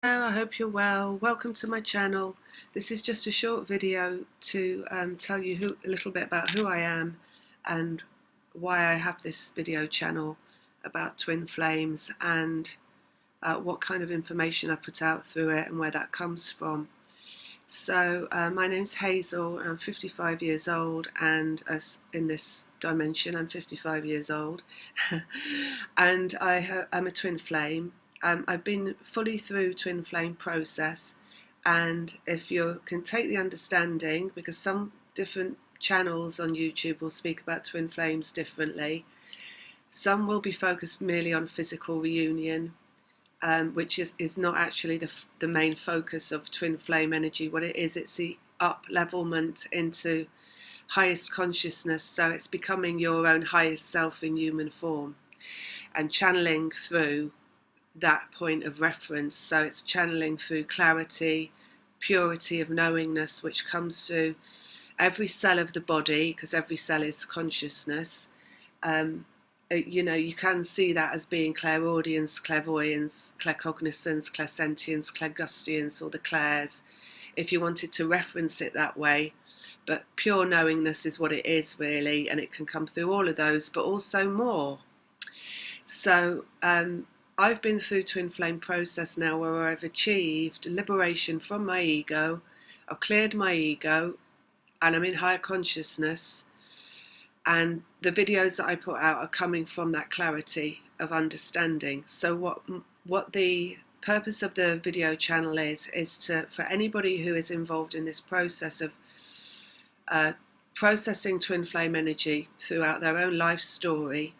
I hope you're well. Welcome to my channel. This is just a short video to tell you a little bit about who I am and why I have this video channel about twin flames and what kind of information I put out through it and where that comes from. So my name's Hazel. I'm 55 years old, and in this dimension I'm 55 years old and I'm a twin flame. I've been fully through twin flame process, and if you can take the understanding, because some different channels on YouTube will speak about twin flames differently. Some will be focused merely on physical reunion, which is not actually the main focus of twin flame energy. What it is, it's the up-levelment into highest consciousness, so it's becoming your own highest self in human form and channeling through that point of reference. So it's channeling through clarity, purity of knowingness, which comes through every cell of the body, because every cell is consciousness. You can see that as being clairaudience, clairvoyance, claircognizance, clairsentience, clairgustience, or the clairs, if you wanted to reference it that way. But pure knowingness is what it is, really, and it can come through all of those, but also more. So I've been through twin flame process now where I've achieved liberation from my ego, I've cleared my ego, and I'm in higher consciousness. And the videos that I put out are coming from that clarity of understanding. So what the purpose of the video channel is for anybody who is involved in this process of processing twin flame energy throughout their own life story,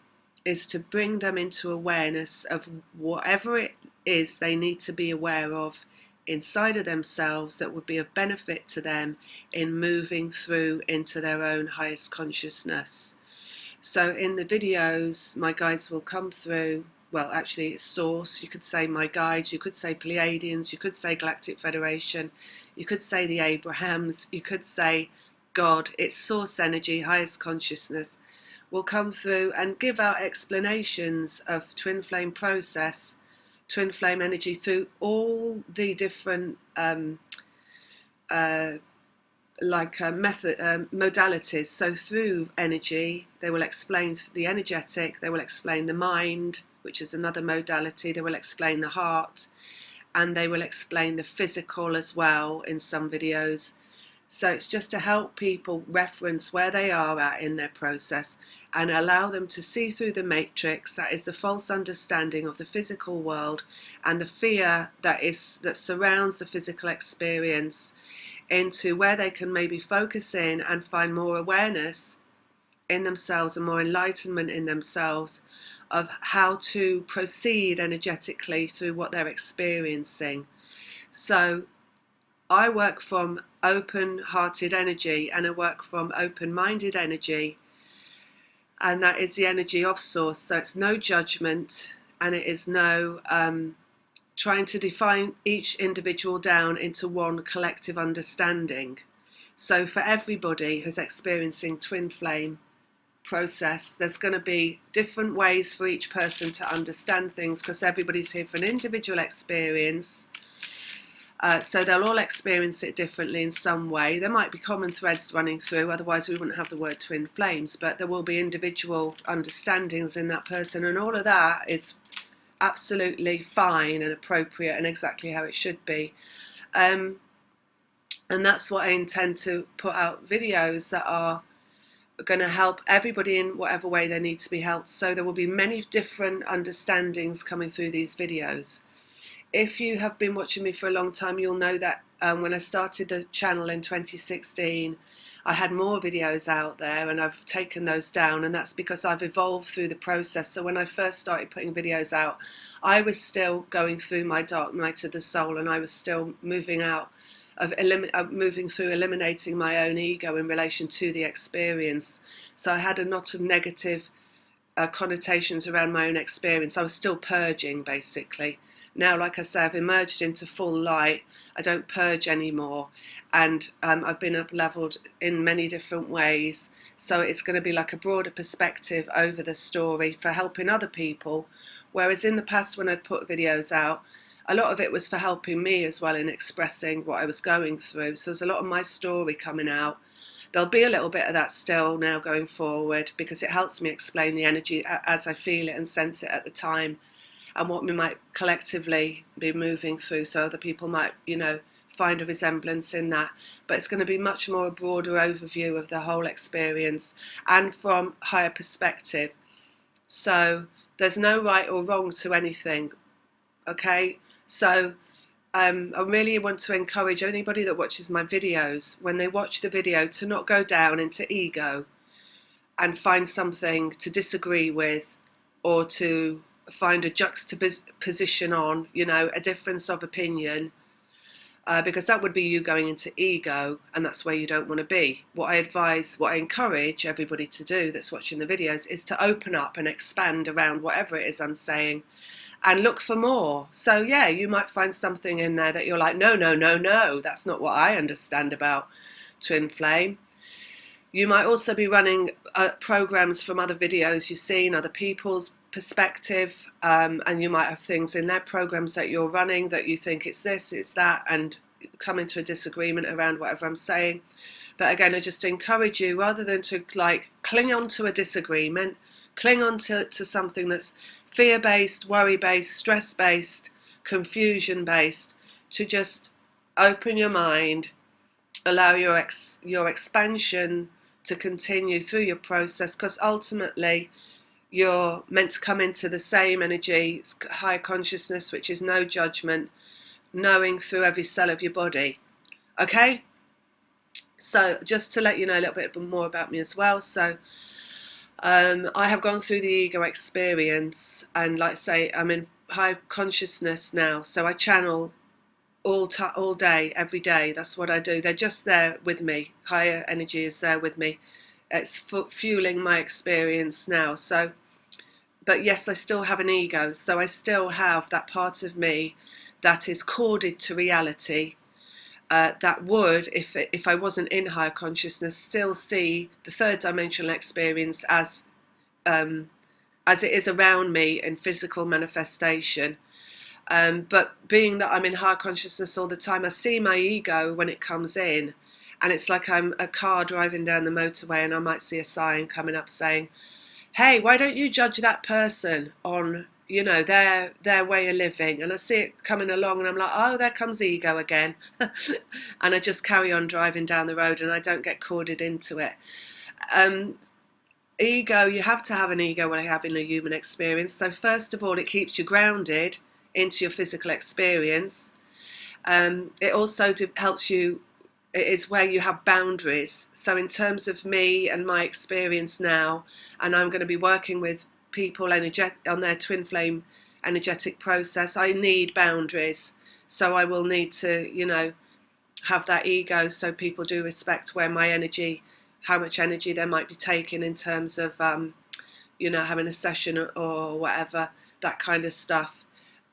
is to bring them into awareness of whatever it is they need to be aware of inside of themselves that would be of benefit to them in moving through into their own highest consciousness. So in the videos, my guides will come through. Well, actually it's source. You could say my guides, you could say Pleiadians, you could say Galactic Federation, you could say the Abrahams, you could say God. It's source energy, highest consciousness, will come through and give out explanations of twin flame process, twin flame energy through all the different modalities. So through energy, they will explain the energetic, they will explain the mind, which is another modality, they will explain the heart, and they will explain the physical as well in some videos. So it's just to help people reference where they are at in their process and allow them to see through the matrix, that is the false understanding of the physical world and the fear that surrounds the physical experience, into where they can maybe focus in and find more awareness in themselves and more enlightenment in themselves of how to proceed energetically through what they're experiencing. So I work from open-hearted energy, and I work from open-minded energy, and that is the energy of source. So it's no judgment, and it is no trying to define each individual down into one collective understanding. So for everybody who's experiencing twin flame process, there's going to be different ways for each person to understand things, because everybody's here for an individual experience. So they'll all experience it differently in some way. There might be common threads running through, otherwise we wouldn't have the word twin flames, but there will be individual understandings in that person, and all of that is absolutely fine and appropriate and exactly how it should be. And that's what I intend to put out, videos that are going to help everybody in whatever way they need to be helped. So there will be many different understandings coming through these videos. If you have been watching me for a long time, you'll know that when I started the channel in 2016, I had more videos out there, and I've taken those down, and that's because I've evolved through the process. So when I first started putting videos out, I was still going through my dark night of the soul, and I was still moving through eliminating my own ego in relation to the experience. So I had a lot of negative connotations around my own experience. I was still purging, basically. Now, like I say, I've emerged into full light. I don't purge anymore, and I've been up-leveled in many different ways. So it's going to be like a broader perspective over the story for helping other people. Whereas in the past, when I'd put videos out, a lot of it was for helping me as well in expressing what I was going through. So there's a lot of my story coming out. There'll be a little bit of that still now going forward, because it helps me explain the energy as I feel it and sense it at the time, and what we might collectively be moving through, so other people might, find a resemblance in that. But it's going to be much more a broader overview of the whole experience and from higher perspective. So there's no right or wrong to anything, okay? So I really want to encourage anybody that watches my videos, when they watch the video, to not go down into ego and find something to disagree with, or to find a juxtaposition on, a difference of opinion, because that would be you going into ego, and that's where you don't want to be. What I encourage everybody to do that's watching the videos is to open up and expand around whatever it is I'm saying, and look for more. So yeah, you might find something in there that you're like, no, that's not what I understand about twin flame. You might also be running programs from other videos you've seen, other people's perspective, and you might have things in their programs that you're running that you think it's this, it's that, and come into a disagreement around whatever I'm saying. But again, I just encourage you, rather than to cling on to a disagreement, cling on to something that's fear-based, worry-based, stress-based, confusion-based, to just open your mind, allow your expansion to continue through your process, because ultimately you're meant to come into the same energy, higher consciousness, which is no judgment, knowing through every cell of your body. Okay? So just to let you know a little bit more about me as well. So I have gone through the ego experience, and like I say, I'm in high consciousness now, so I channel all day, every day. That's what I do. They're just there with me. Higher energy is there with me. It's fueling my experience now. So, but yes, I still have an ego. So I still have that part of me that is corded to reality, that would, if I wasn't in higher consciousness, still see the third dimensional experience as it is around me in physical manifestation. But being that I'm in higher consciousness all the time, I see my ego when it comes in, and it's like I'm a car driving down the motorway, and I might see a sign coming up saying, hey, why don't you judge that person on, their way of living? And I see it coming along, and I'm like, oh, there comes ego again. And I just carry on driving down the road, and I don't get corded into it. Ego, you have to have an ego when you're having a human experience. So first of all, it keeps you grounded into your physical experience. It also helps you, it is where you have boundaries. So in terms of me and my experience now, and I'm going to be working with people on their twin flame energetic process, I need boundaries. So I will need to, have that ego, so people do respect where my energy, how much energy they might be taking in terms of, having a session or whatever, that kind of stuff.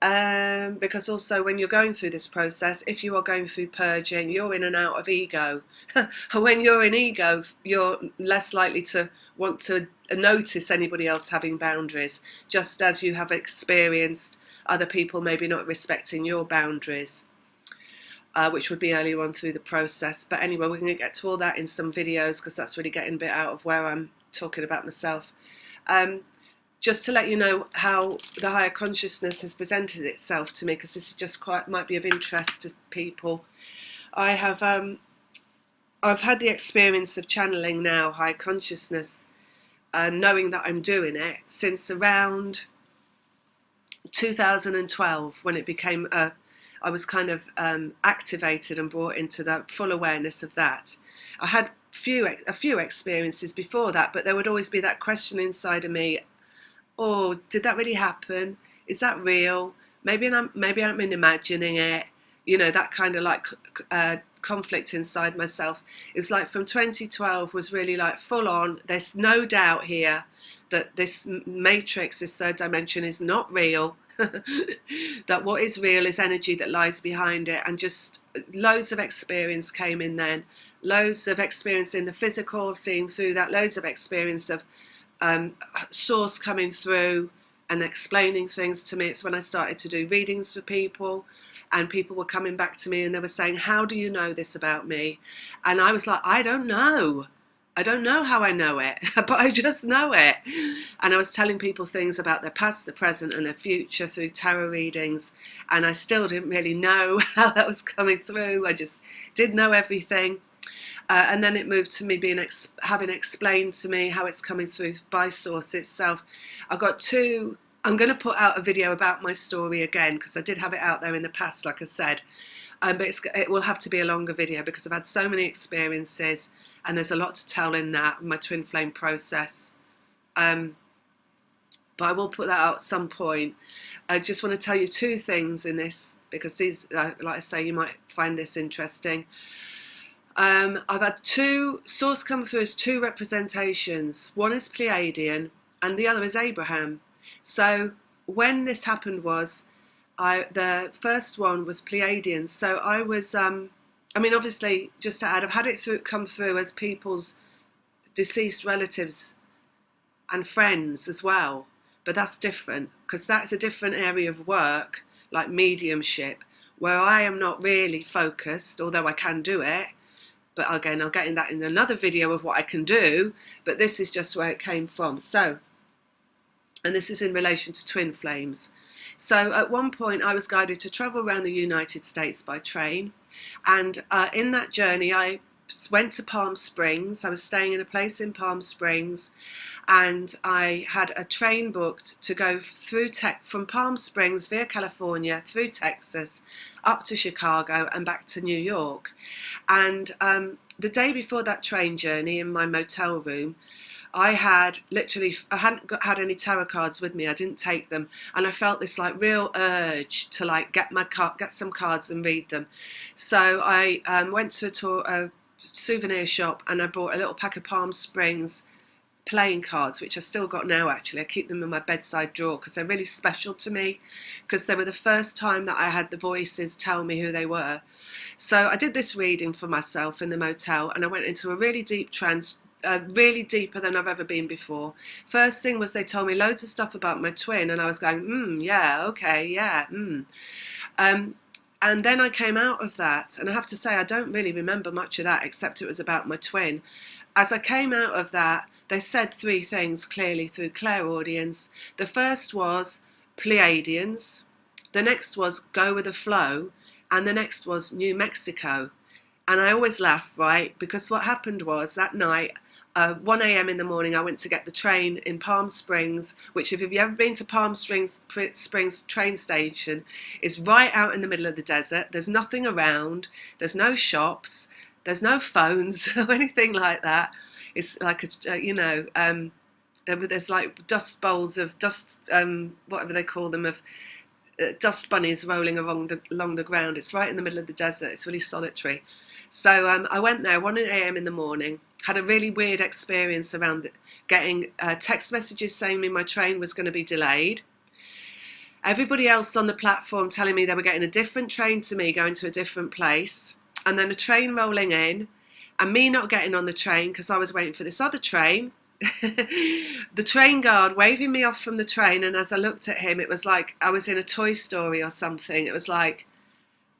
Because also when you're going through this process, if you are going through purging, you're in and out of ego. And when you're in ego, you're less likely to want to notice anybody else having boundaries, just as you have experienced other people maybe not respecting your boundaries, which would be earlier on through the process. But anyway, we're going to get to all that in some videos, because that's really getting a bit out of where I'm talking about myself. Just to let you know how the higher consciousness has presented itself to me, because this is just might be of interest to people. I've had the experience of channeling now high consciousness, knowing that I'm doing it, since around 2012, when it became I was kind of activated and brought into the full awareness of that. I had a few experiences before that, but there would always be that question inside of me, oh, did that really happen? Is that real? Maybe I'm imagining it. That kind of conflict inside myself. It's like from 2012 was really like full on. There's no doubt here that this matrix, this third dimension, is not real. That what is real is energy that lies behind it. And just loads of experience came in then. Loads of experience in the physical, seeing through that. Loads of experience of source coming through, and explaining things to me. It's when I started to do readings for people, and people were coming back to me and they were saying, how do you know this about me? And I was like, I don't know. I don't know how I know it, but I just know it. And I was telling people things about their past, their present, and their future through tarot readings. And I still didn't really know how that was coming through. I just did know everything. And then it moved to me having explained to me how it's coming through by source itself. I'm going to put out a video about my story again, because I did have it out there in the past, like I said. But it will have to be a longer video because I've had so many experiences, and there's a lot to tell in that, my twin flame process. But I will put that out at some point. I just want to tell you two things in this, because these, like I say, you might find this interesting. I've had source come through as two representations. One is Pleiadian and the other is Abraham. So when this happened the first one was Pleiadian. So I was, obviously, just to add, I've had it come through as people's deceased relatives and friends as well. But that's different, because that's a different area of work, like mediumship, where I am not really focused, although I can do it. But again, I'll get in that in another video of what I can do. But this is just where it came from. So, and this is in relation to twin flames. So at one point I was guided to travel around the United States by train. And in that journey, I went to Palm Springs. I was staying in a place in Palm Springs, and I had a train booked to go from Palm Springs via California through Texas up to Chicago and back to New York. And the day before that train journey, in my motel room, I hadn't had any tarot cards with me. I didn't take them, and I felt this like real urge to like get some cards and read them. So I went to a souvenir shop, and I bought a little pack of Palm Springs playing cards, which I still got now. Actually, I keep them in my bedside drawer because they're really special to me, because they were the first time that I had the voices tell me who they were. So I did this reading for myself in the motel, and I went into a really deep trance, really deeper than I've ever been before. First thing was they told me loads of stuff about my twin, and I was going, yeah, okay, yeah, and then I came out of that, and I have to say I don't really remember much of that, except it was about my twin. As I came out of that, they said three things clearly through clairaudience. The first was Pleiadians, the next was go with the flow, and the next was New Mexico. And I always laugh, right? Because what happened was that night, 1 a.m. in the morning, I went to get the train in Palm Springs, which, if you've ever been to Palm Springs train station, is right out in the middle of the desert. There's nothing around. There's no shops. There's no phones or anything like that. It's like there's like dust bowls of dust, whatever they call them, of dust bunnies rolling along the ground. It's right in the middle of the desert. It's really solitary. So I went there 1 a.m. in the morning, had a really weird experience around getting text messages saying me my train was going to be delayed. Everybody else on the platform telling me they were getting a different train to me, going to a different place. And then a train rolling in, and me not getting on the train because I was waiting for this other train. The train guard waving me off from the train, and as I looked at him, it was like I was in a Toy Story or something. It was like,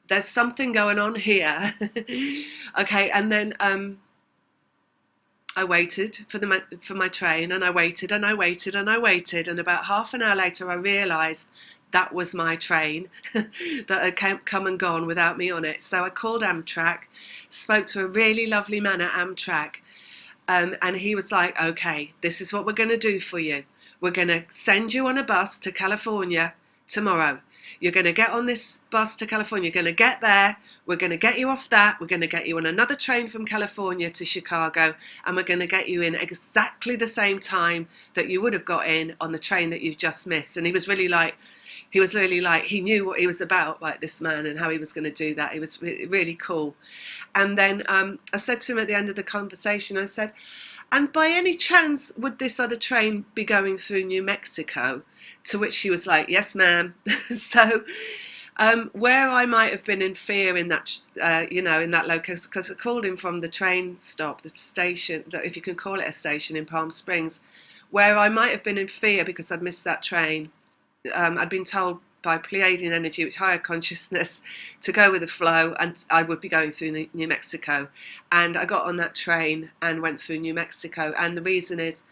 there's something going on here. Okay, and then I waited for my train, and I waited and I waited and I waited, and about half an hour later I realised that was my train that had come and gone without me on it. So I called Amtrak, spoke to a really lovely man at Amtrak, and he was like, okay, this is what we're going to do for you. We're going to send you on a bus to California tomorrow. You're going to get on this bus to California. You're going to get there. We're going to get you off that. We're going to get you on another train from California to Chicago, and we're going to get you in exactly the same time that you would have got in on the train that you've just missed. And he was really like, he knew what he was about, like this man, and how he was going to do that. It was really cool. And then I said to him at the end of the conversation, I said, and by any chance, would this other train be going through New Mexico? To which he was like, yes, ma'am. So where I might have been in fear in that, in that location, because I called him from the train stop, the station, if you can call it a station in Palm Springs, Where I might have been in fear because I'd missed that train, I'd been told by Pleiadian energy, which higher consciousness, to go with the flow, and I would be going through New Mexico. And I got on that train and went through New Mexico. And the reason is,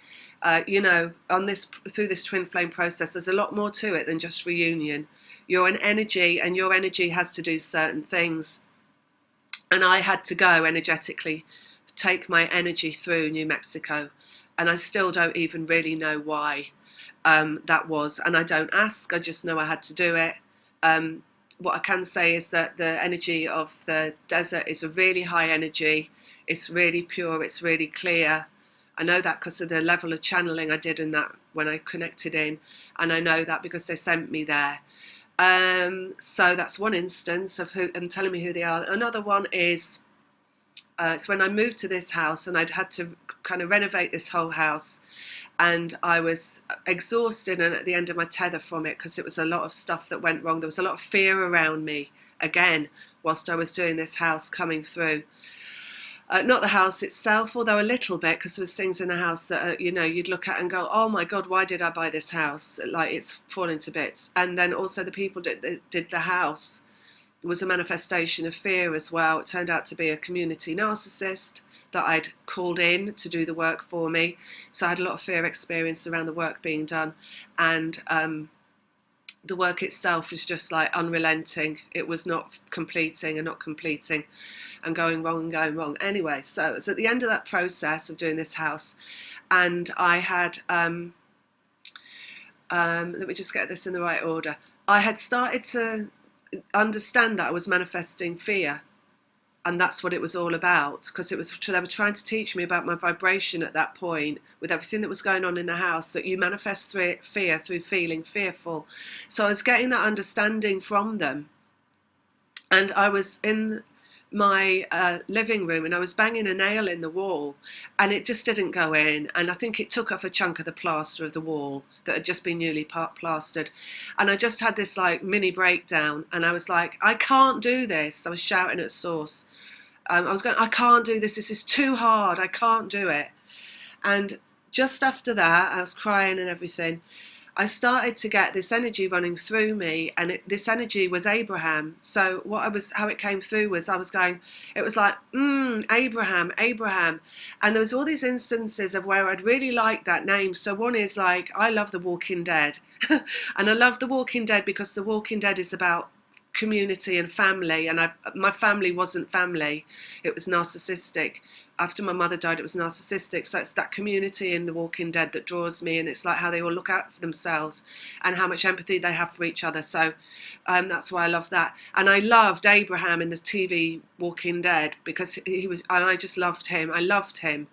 through this twin flame process, there's a lot more to it than just reunion. You're an energy, and your energy has to do certain things. And I had to go energetically, take my energy through New Mexico. And I still don't even really know why that was. And I don't ask, I just know I had to do it. What I can say is that the energy of the desert is a really high energy. It's really pure, it's really clear. I know that because of the level of channeling I did in that when I connected in. And I know that because they sent me there. So that's one instance of who, and telling me who they are. Another one is, it's when I moved to this house and I'd had to kind of renovate this whole house, and I was exhausted and at the end of my tether from it because it was a lot of stuff that went wrong. There was a lot of fear around me again whilst I was doing this house coming through. Not the house itself, although a little bit, because there was things in the house that, you'd look at and go, oh my God, why did I buy this house? Like, it's falling to bits. And then also the people that did the house was a manifestation of fear as well. It turned out to be a community narcissist that I'd called in to do the work for me. So I had a lot of fear experience around the work being done. And the work itself was just like unrelenting. It was not completing and not completing and going wrong and going wrong. Anyway, so it was at the end of that process of doing this house, and I had, let me just get this in the right order. I had started to understand that I was manifesting fear, and that's what it was all about, because they were trying to teach me about my vibration at that point with everything that was going on in the house, that you manifest fear through feeling fearful. So I was getting that understanding from them, and I was in my living room and I was banging a nail in the wall and it just didn't go in, and I think it took off a chunk of the plaster of the wall that had just been newly plastered, and I just had this like mini breakdown and I was like, I can't do this. I was shouting at source. I was going, I can't do this is too hard, I can't do it. And just after that, I was crying and everything, I started to get this energy running through me, and this energy was Abraham. So how it came through was I was going, it was like, Abraham, Abraham. And there was all these instances of where I'd really liked that name. So one is like, I love The Walking Dead. And I love The Walking Dead because The Walking Dead is about community and family, and my family wasn't family, it was narcissistic. After my mother died, it was narcissistic. So it's that community in The Walking Dead that draws me, and it's like how they all look out for themselves and how much empathy they have for each other. So that's why I love that. And I loved Abraham in the TV Walking Dead because he was, and I just loved him. I loved him.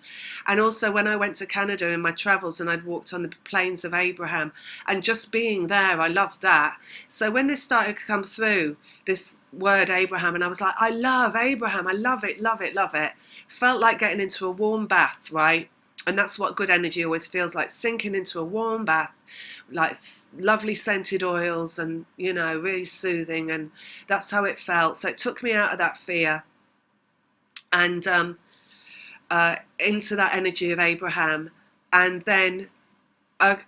And also when I went to Canada in my travels and I'd walked on the plains of Abraham, and just being there, I loved that. So when this started to come through, this word Abraham, and I was like, I love Abraham, I love it, love it, love it. Felt like getting into a warm bath, right? And that's what good energy always feels like, sinking into a warm bath, like lovely scented oils and, really soothing. And that's how it felt. So it took me out of that fear and into that energy of Abraham. And then I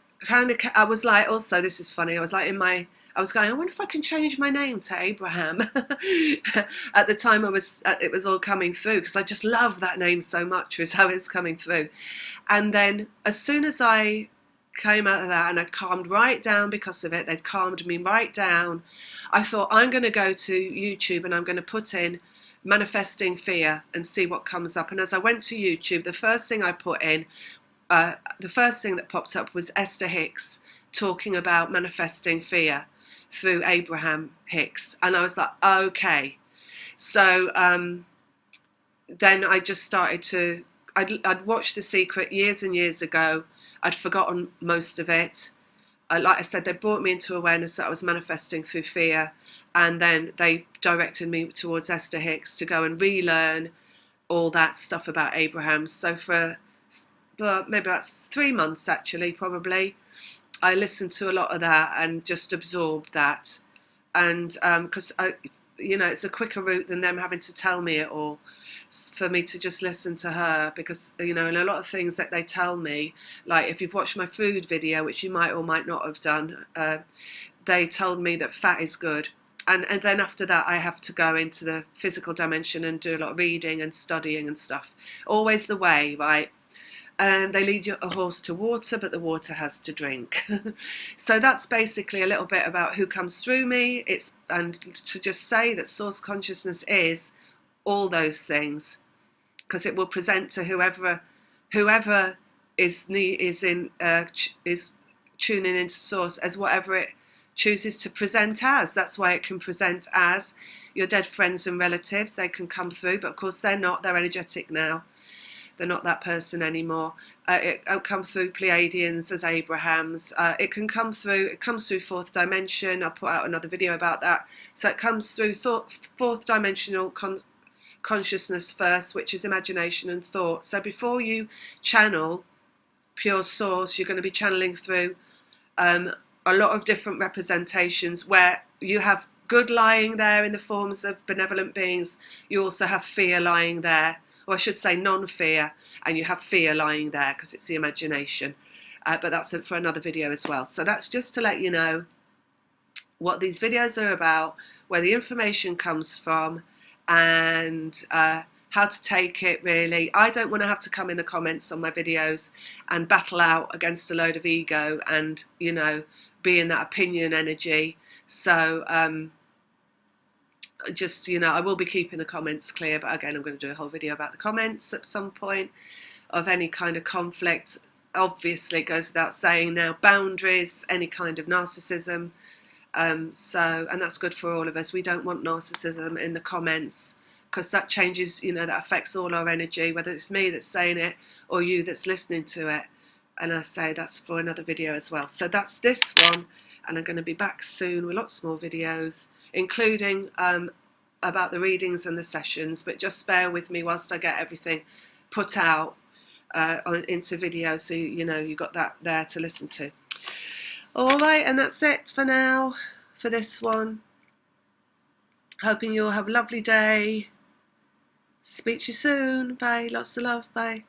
was like, also, this is funny, I was going, I wonder if I can change my name to Abraham. At the time it was all coming through because I just love that name so much, is how it's coming through. And then as soon as I came out of that and I'd calmed right down because of it, they'd calmed me right down, I thought, I'm going to go to YouTube and I'm going to put in manifesting fear and see what comes up. And as I went to YouTube, the first thing I put in, the first thing that popped up was Esther Hicks talking about manifesting fear through Abraham Hicks, and I was like, okay. So then I just started to, I'd watched The Secret years and years ago. I'd forgotten most of it. Like I said, they brought me into awareness that I was manifesting through fear, and then they directed me towards Esther Hicks to go and relearn all that stuff about Abraham. So for maybe about 3 months, actually, probably, I listened to a lot of that and just absorbed that. And because you know, it's a quicker route than them having to tell me it all, for me to just listen to her. Because, you know, and a lot of things that they tell me, like if you've watched my food video, which you might or might not have done, they told me that fat is good. And then after that, I have to go into the physical dimension and do a lot of reading and studying and stuff. Always the way, right? And they lead a horse to water, but the water has to drink. So that's basically a little bit about who comes through me. And to just say that source consciousness is all those things, because it will present to whoever is tuning into source as whatever it chooses to present as. That's why it can present as your dead friends and relatives. They can come through, but of course they're not. They're energetic now. They're not that person anymore. It come through Pleiadians as Abrahams. It can come through. It comes through fourth dimension. I'll put out another video about that. So it comes through fourth dimensional consciousness first, which is imagination and thought. So before you channel pure source, you're going to be channeling through a lot of different representations, where you have good lying there in the forms of benevolent beings. You also have fear lying there, or I should say non-fear, and you have fear lying there because it's the imagination. But that's for another video as well. So that's just to let you know what these videos are about, where the information comes from, and how to take it, really. I don't want to have to come in the comments on my videos and battle out against a load of ego and, you know, be in that opinion energy. So just, you know, I will be keeping the comments clear, but again, I'm going to do a whole video about the comments at some point of any kind of conflict. Obviously, it goes without saying now, boundaries, any kind of narcissism. And that's good for all of us. We don't want narcissism in the comments, because that changes, you know, that affects all our energy, whether it's me that's saying it or you that's listening to it. And I say that's for another video as well. So that's this one, and I'm going to be back soon with lots more videos, including about the readings and the sessions. But just bear with me whilst I get everything put out into video, so you know you got that there to listen to. All right, and that's it for now for this one. Hoping you'll have a lovely day. Speak to you soon. Bye. Lots of love. Bye.